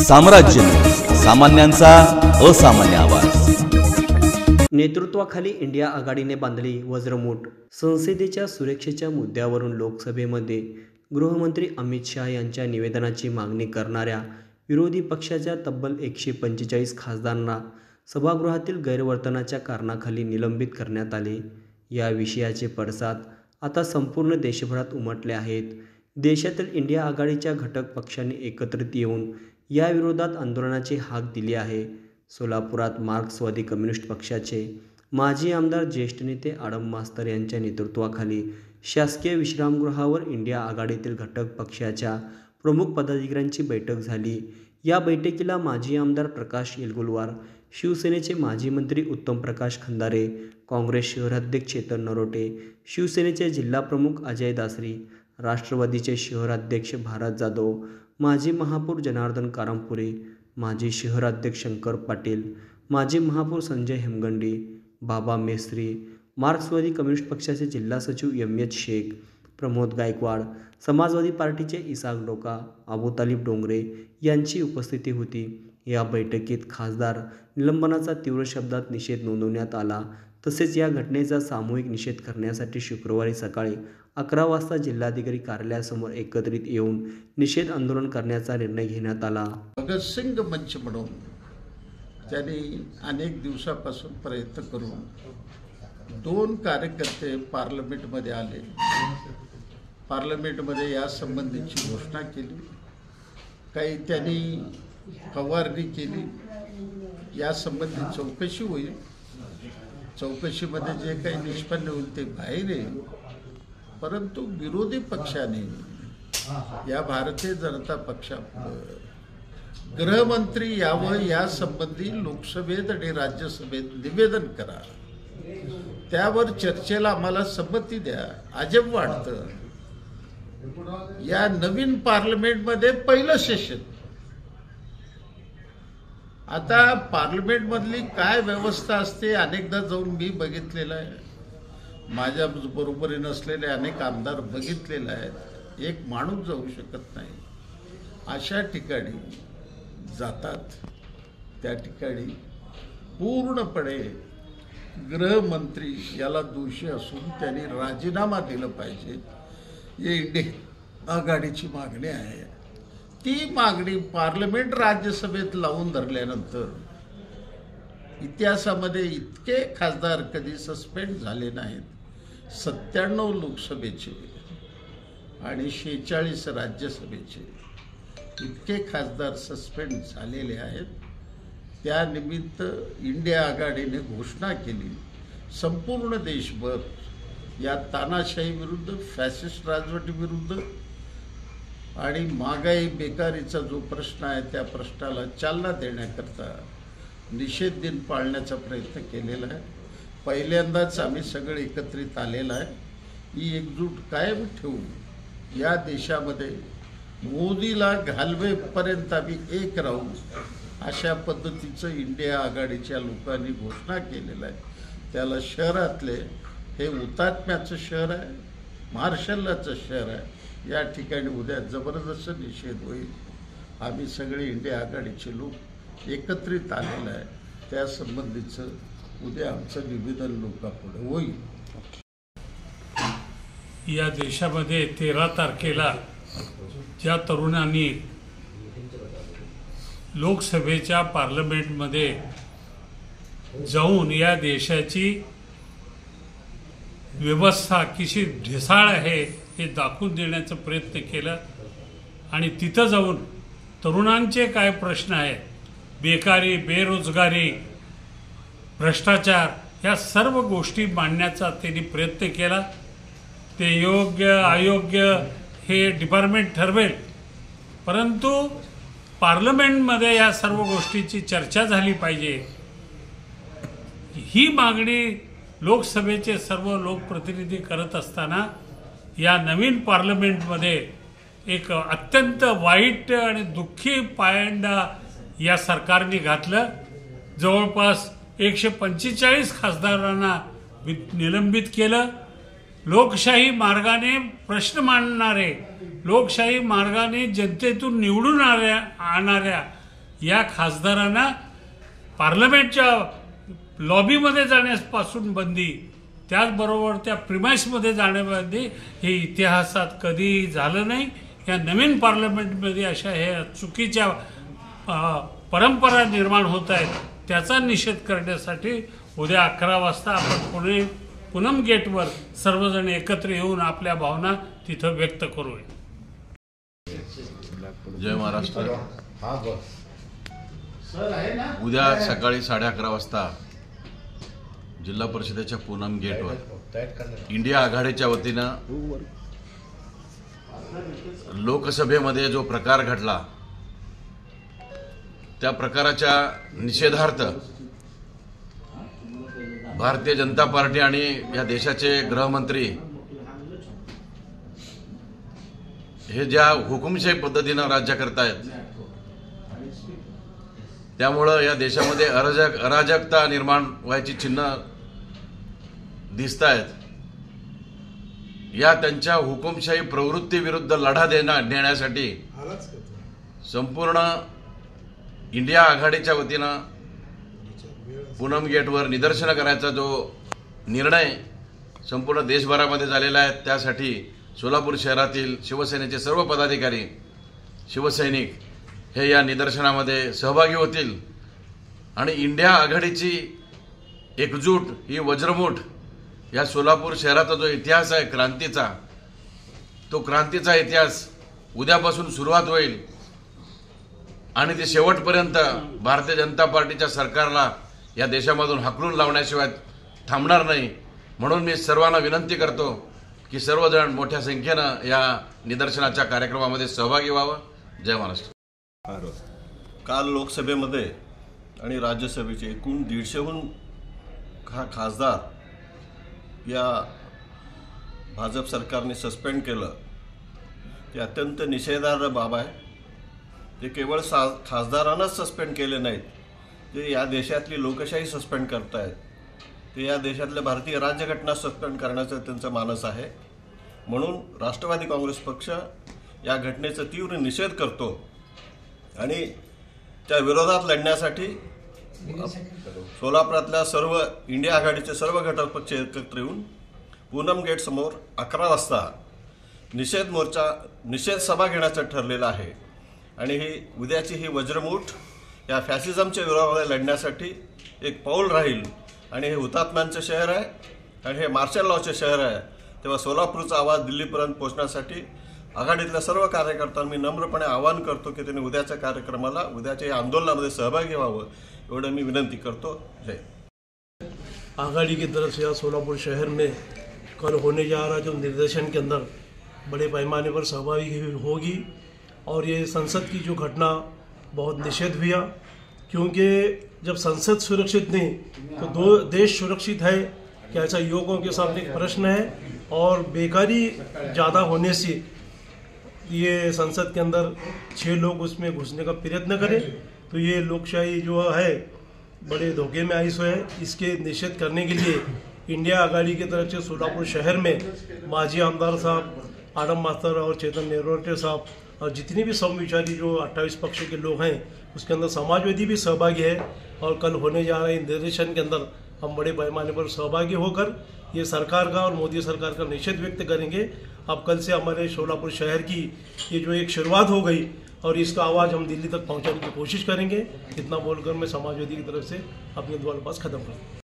साम्राज्य न्यूज, सामान्यांचा असामान्य आवाज। नेतृत्वाखाली इंडिया आघाडीने बांधली वज्रमूठ। संसदेच्या सुरक्षेच्या मुद्द्यावरून लोकसभेमध्ये गृहमंत्री अमित शहा यांच्या निवेदनाची मागणी करणाऱ्या विरोधी पक्षाच्या तब्बल 145 खासदारांना सभागृहातील गैरवर्तनाच्या कारणाखाली निलंबित करण्यात आले। या विषयाचे पडसाद आता संपूर्ण देशभरात उमटले आहेत। देशातील इंडिया आघाडीच्या घटक पक्षांनी एकत्रित येऊन या विरोधात आंदोलनाची हाक दिली आहे। सोलापुरात मार्क्सवादी कम्युनिस्ट पक्षाचे माजी आमदार ज्येष्ठ नेते आडम मास्तर यांच्या नेतृत्वाखाली शासकीय विश्रामगृहावर इंडिया आघाडीतील घटक पक्षाच्या प्रमुख पदाधिकाऱ्यांची बैठक झाली। या बैठकीला माजी आमदार प्रकाश येलगुलवार, शिवसेनेचे माजी मंत्री उत्तम प्रकाश खंदारे, काँग्रेस शहराध्यक्ष चेतन नरोटे, शिवसेनेचे जिल्हाप्रमुख अजय दासरी, राष्ट्रवादीचे शहराध्यक्ष भारत जाधव, माजी महापौर जनार्दन कारंपुरे, माजी शहराध्यक्ष शंकर पाटील, माजी महापौर संजय हेमगंडी, बाबा मेस्त्री, मार्क्सवादी कम्युनिस्ट पक्षाचे जिल्हा सचिव एम.एच. शेख, प्रमोद गायकवाड, समाजवादी पार्टीचे इसाक डोका, अबुतालिब डोंगरे यांची उपस्थिती होती। या बैठकीत खासदार निलंबनाचा तीव्र शब्दात निषेध नोंदवण्यात आला। तसेच या घटनेचा सामूहिक निषेध करण्यासाठी शुक्रवारी सकाळी 11 वाजता जिल्हाधिकारी कार्यालयासमोर एकत्रित येऊन निषेध आंदोलन करण्याचा निर्णय घेण्यात आला। भगत सिंग मंच म्हणून त्यांनी अनेक दिवसापासून प्रयत्न करून 2 कार्यकर्ते पार्लमेंटमध्ये आले। पार्लमेंटमध्ये या संबंधीची घोषणा केली, काही त्यांनी फवारणी केली। या संबंधी चौकशी होईल। चौकशीमध्ये जे काही निष्पन्न होईल ते बाहेर येईल। परंतु विरोधी पक्षाने या भारतीय जनता पक्षापुढे गृहमंत्री यावं, या संबंधी लोकसभेत आणि राज्यसभेत निवेदन करा, त्यावर चर्चेला आम्हाला संमती द्या। अजब वाटतं, या नवीन पार्लमेंटमध्ये पहिलं सेशन, आता पार्लमेंटमधली काय व्यवस्था असते अनेकदा जाऊन मी बघितलेलं आहे, माझ्या बरोबरीने असलेले अनेक आमदार बघितलेले आहेत। एक माणूस जाऊ शकत नाही, अशा ठिकाणी जातात। त्या ठिकाणी पूर्णपणे गृहमंत्री याला दोषी असून त्यांनी राजीनामा दिला पाहिजे, ही इंडिया आघाडीची मागणी आहे। ती मागणी पार्लमेंट राज्यसभेत लावून धरल्यानंतर इतिहासामध्ये इतके खासदार कधी सस्पेंड झाले नाहीत। 97 लोकसभेचे आणि 46 राज्यसभेचे इतके खासदार सस्पेंड झालेले आहेत। त्यानिमित्त इंडिया आघाडीने घोषणा केली, संपूर्ण देशभर या तानाशाही विरुद्ध, फॅसिस्ट राजवटी विरुद्ध आणि महागाई बेकारीचा जो प्रश्न आहे त्या प्रश्नाला चालना देण्याकरता निषेध दिन पाळण्याचा प्रयत्न केलेला आहे। पहिल्यांदाच आम्ही सगळे एकत्रित आलेला आहे। ही एकजूट कायम ठेवून या देशामध्ये मोदीला घालवेपर्यंत आम्ही एक राहू, अशा पद्धतीचं इंडिया आघाडीच्या लोकांनी घोषणा केलेलं आहे। त्याला शहरातले हे हुतात्म्याचं शहर आहे, मार्शलचं शहर आहे। या ठिकाणी उद्या जबरदस्त निषेध होईल। आम्ही सगळे इंडिया आघाडीचे लोक एकत्रित आलेलं आहे, त्या संबंधीचं उद्या आमचं निवेदन लोकांपुढे होईल। या देशामध्ये 13 तारखेला ज्या तरुणांनी लोकसभेच्या पार्लमेंटमध्ये जाऊन या देशाची व्यवस्था कशी ढिसाळ आहे हे दाखवून देण्याचा प्रयत्न केला आणि तिथं जाऊन तरुणांचे काय प्रश्न आहेत, बेकारी, बेरोजगारी, भ्रष्टाचार, या सर्व गोष्टी मांडण्याचा त्यांनी प्रयत्न केला। ते योग्य अयोग्य हे डिपार्टमेंट ठरवेल, परंतु पार्लमेंटमध्ये या सर्व गोष्टीची चर्चा झाली पाहिजे। ही मागणी लोकसभेचे सर्व लोकप्रतिनिधी करत असताना या नवीन पार्लमेंटमध्ये एक अत्यंत वाईट आणि दुःखी पायंडा या सरकारने घातलं। जवळपास 145 खासदारांना निलंबित केलं। लोकशाही मार्गाने प्रश्न मांडणारे, लोकशाही मार्गाने जनतेतून निवडून आणणाऱ्या या खासदारांना पार्लमेंटच्या लॉबीमध्ये जाण्यापासून बंदी, त्याचबरोबर त्या प्रिमाइसमध्ये जाण्याबंदी हे इतिहासात कधी झालं नाही. या नवीन पार्लमेंटमध्ये अशा हे चुकीच्या परंपरा निर्माण होत आहेत. त्याचा निषेध करण्यासाठी उद्या 11 वाजता आपण पूनम गेटवर सर्वजण एकत्र येऊन आपल्या भावना तिथं व्यक्त करूया. जय महाराष्ट्र. उद्या सकाळी 11:30 वाजता जिल्हा परिषदेच्या पूनम गेटवर इंडिया आघाडीच्या वतीनं लोकसभेमध्ये जो प्रकार घडला त्या प्रकाराच्या निषेधार्थ भारतीय जनता पार्टी आणि या देशाचे गृहमंत्री हे ज्या हुकुमशाही पद्धतीनं राज्य करतायत त्यामुळं या देशामध्ये अराजकता निर्माण व्हायची चिन्ह दिसतायत. या त्यांच्या हुकुमशाही प्रवृत्तीविरुद्ध लढा देण्यासाठी संपूर्ण इंडिया आघाडीच्या वतीनं पूनम गेटवर निदर्शनं करायचा जो निर्णय संपूर्ण देशभरामध्ये झालेला आहे त्यासाठी सोलापूर शहरातील शिवसेनेचे सर्व पदाधिकारी शिवसैनिक हे या निदर्शनामध्ये सहभागी होतील आणि इंडिया आघाडीची एकजूट ही वज्रमूठ या सोलापूर शहराचा जो इतिहास आहे क्रांतीचा, तो क्रांतीचा इतिहास उद्यापासून सुरुवात होईल आणि ते शेवटपर्यंत भारतीय जनता पार्टीच्या सरकारला या देशामधून हाकलून लावण्याशिवाय थांबणार नाही. म्हणून मी सर्वांना विनंती करतो की सर्वजण मोठ्या संख्येनं या निदर्शनाच्या कार्यक्रमामध्ये सहभागी व्हावं. जय महाराष्ट्र. काल लोकसभेमध्ये आणि राज्यसभेचे एकूण 150हून खासदार या भाजप सरकारने सस्पेंड केलं ते अत्यंत निषेधार्ह बाब आहे. ते केवळ खासदारांनाच सस्पेंड केले नाहीत, ते या देशातली लोकशाही सस्पेंड करतायत. ते या देशातल्या भारतीय राज्यघटना सस्पेंड करण्याचा त्यांचा मानस आहे. म्हणून राष्ट्रवादी काँग्रेस पक्ष या घटनेचा तीव्र निषेध करतो आणि त्या विरोधात लढण्यासाठी सोलापुरातल्या सर्व इंडिया आघाडीचे सर्व घटक पक्ष एकत्र येऊन पूनम गेट समोर 11 वाजता निषेध सभा घेण्याचं ठरलेलं आहे. आणि उद्याची ही वज्रमूठ या फॅसिझमच्या विरोधात लढण्यासाठी एक पाऊल राहील. आणि हे हुतात्म्यांचं शहर आहे आणि हे मार्शल लॉचं शहर आहे. तेव्हा सोलापूरचा आवाज दिल्लीपर्यंत पोहोचण्यासाठी आघाडीतल्या सर्व कार्यकर्त्यांना मी नम्रपणे आवाहन करतो की त्यांनी उद्याच्या कार्यक्रमाला, उद्याच्या या आंदोलनामध्ये सहभागी व्हावं, एवढं मी विनंती करतो. जय. आघाड़ी की तरफ से सोलापुर शहर में कल होने जा रहा जो निर्देशन के अंदर बड़े पैमाने पर सहभागी होगी और ये संसद की जो घटना बहुत निषेध हुआ, क्योंकि जब संसद सुरक्षित नहीं तो देश सुरक्षित है क्या, ऐसा युवकों के सामने एक प्रश्न है. और बेकारी ज़्यादा होने से ये संसद के अंदर 6 लोग उसमें घुसने का प्रयत्न करें तो ये लोकशाही जो है बड़े धोखे में आई सो है. इसके निषेध करने के लिए इंडिया आघाड़ी की तरफ से सोलापुर शहर में माजी आमदार साहब आडम मास्तर और चेतन नेरोटे साहब और जितनी भी समविचारी जो 28 पक्ष के लोग हैं उसके अंदर समाजवादी भी सहभागी है. और कल होने जा रहे निर्देशन के अंदर हम बड़े पैमाने पर सहभागी होकर ये सरकार का और मोदी सरकार का निषेध व्यक्त करेंगे. अब कल से हमारे सोलापुर शहर की ये जो एक शुरुआत हो गई और इसका आवाज़ हम दिल्ली तक पहुंचाने की कोशिश करेंगे. इतना बोलकर मैं समाजवादी की तरफ से अपने द्वार पास खत्म करता हूँ.